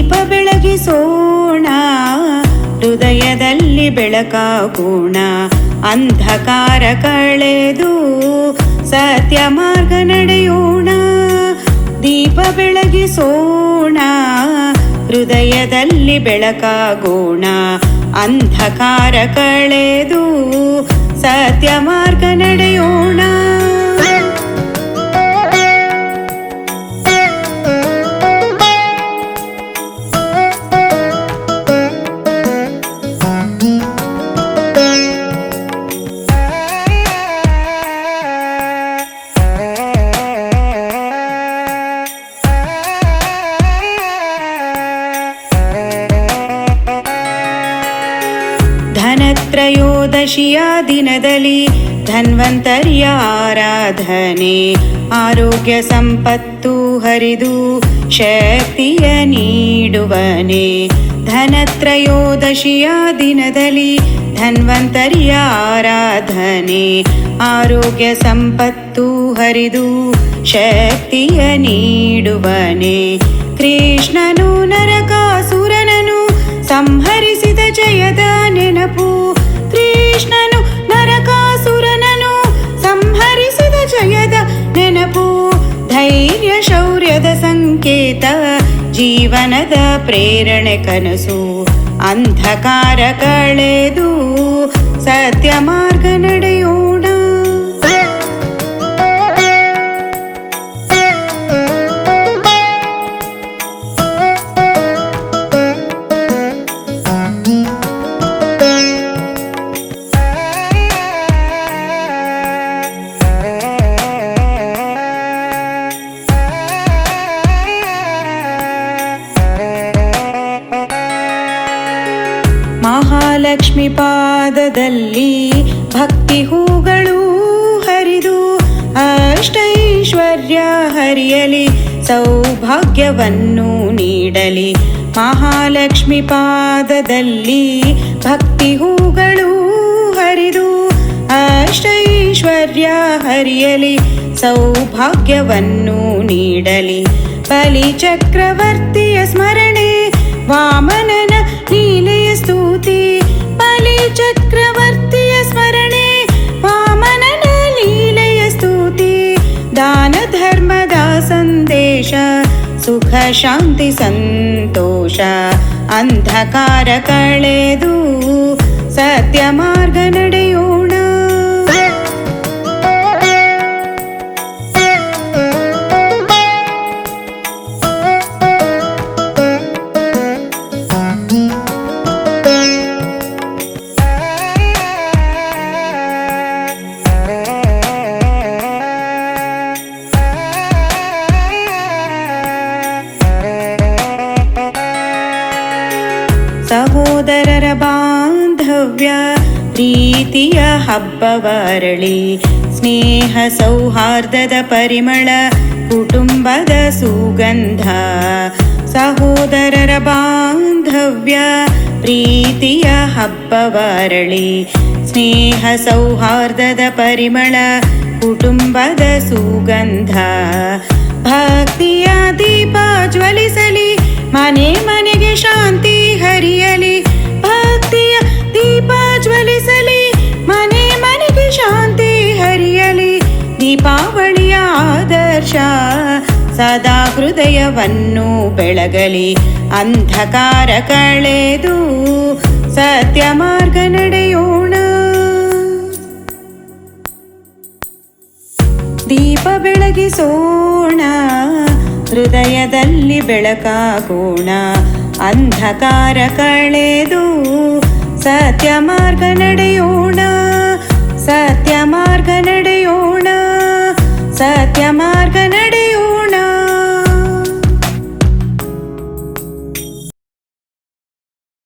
ದೀಪ ಬೆಳಗಿಸೋಣ, ಹೃದಯದಲ್ಲಿ ಬೆಳಕಾಗೋಣ. ಅಂಧಕಾರ ಕಳೆದು ಸತ್ಯ ಮಾರ್ಗ ನಡೆಯೋಣ. ದೀಪ ಬೆಳಗಿಸೋಣ, ಹೃದಯದಲ್ಲಿ ಬೆಳಕಾಗೋಣ. ಅಂಧಕಾರ ಕಳೆದು ಸತ್ಯ ಮಾರ್ಗ ನಡೆಯೋಣ. ಧನತ್ರಯೋದಶಿಯ ದಿನದಲ್ಲಿ ಧನ್ವಂತರಿಯ ಆರಾಧನೆ. ಆರೋಗ್ಯ ಸಂಪತ್ತು ಹರಿದು ಶಕ್ತಿಯ ನೀಡುವನೆ. ಧನತ್ರಯೋದಶಿಯ ದಿನದಲ್ಲಿ ಧನ್ವಂತರಿಯ ಆರಾಧನೆ. ಆರೋಗ್ಯ ಸಂಪತ್ತು ಹರಿದು ಶಕ್ತಿಯ ನೀಡುವನೆ. ಕೃಷ್ಣನು ನರಕಾಸುರನನು ಸಂಹರಿಸಿದ ಜಯದ ನೆನಪು. ಕೃಷ್ಣನು ನರಕಾಸುರನನು ಸಂಹರಿಸಿದ ಜಯದ ನೆನಪು. ಧೈರ್ಯ ಶೌರ್ಯದ ಸಂಕೇತ, ಜೀವನದ ಪ್ರೇರಣೆ ಕನಸು. ಅಂಧಕಾರ ಕಳೆದು ಸತ್ಯ ಮಾರ್ಗ ನಡೆಯೋಣ. ಮಹಾಲಕ್ಷ್ಮಿ ಪಾದದಲ್ಲಿ ಭಕ್ತಿ ಹೂಗಳು ಹರಿದು ಅಷ್ಟೈಶ್ವರ್ಯ ಹರಿಯಲಿ, ಸೌಭಾಗ್ಯವನ್ನು ನೀಡಲಿ. ಮಹಾಲಕ್ಷ್ಮಿ ಪಾದದಲ್ಲಿ ಭಕ್ತಿ ಹೂಗಳು ಹರಿದು ಅಷ್ಟೈಶ್ವರ್ಯ ಹರಿಯಲಿ, ಸೌಭಾಗ್ಯವನ್ನು ನೀಡಲಿ. ಬಲಿ ಚಕ್ರವರ್ತಿಯ ಸ್ಮರಣೆ, ವಾಮನನ ಲೀಲೆಯ ಸ್ತುತಿ. ಬಲಿ ಚಕ್ರವರ್ತಿಯ ಸ್ಮರಣೆ, ವಾಮನನ ಲೀಲೆಯ ಸ್ತುತಿ. ದಾನ ಧರ್ಮದ ಸಂದೇಶ, ಸುಖ ಶಾಂತಿ ಸಂತೋಷ. ಅಂಧಕಾರ ಕಳೆದು ಸತ್ಯ ಮಾರ್ಗ ನಡೆಯೋಣ. ಸಹೋದರರ ಬಾಂಧವ್ಯ ಪ್ರೀತಿಯ ಹಬ್ಬವರಳಿ. ಸ್ನೇಹ ಸೌಹಾರ್ದದ ಪರಿಮಳ, ಕುಟುಂಬದ ಸುಗಂಧ. ಸಹೋದರರ ಬಾಂಧವ್ಯ ಪ್ರೀತಿಯ ಹಬ್ಬವರಳಿ. ಸ್ನೇಹ ಸೌಹಾರ್ದದ ಪರಿಮಳ, ಕುಟುಂಬದ ಸುಗಂಧ. ಭಕ್ತಿಯ ದೀಪ ಜ್ವಲಿಸಲಿ, ಮನೆ ಮನೆಗೆ ಶಾಂತಿ ಹರಿಯಲಿ. ಭಕ್ತಿಯ ದೀಪ ಜ್ವಲಿಸಲಿ, ಮನೆ ಮನೆಗೆ ಶಾಂತಿ ಹರಿಯಲಿ. ದೀಪಾವಳಿಯ ಆದರ್ಶ ಸದಾ ಹೃದಯವನ್ನು ಬೆಳಗಲಿ. ಅಂಧಕಾರ ಕಳೆದು ಸತ್ಯ ಮಾರ್ಗ ನಡೆಯೋಣ. ದೀಪ ಬೆಳಗಿಸೋಣ, ಹೃದಯದಲ್ಲಿ ಬೆಳಕಾಗೋಣ. ಅಂಧಕಾರ ಕಳೆದು ಸತ್ಯ ಮಾರ್ಗ ನಡೆಯೋಣ. ಸತ್ಯ ಮಾರ್ಗ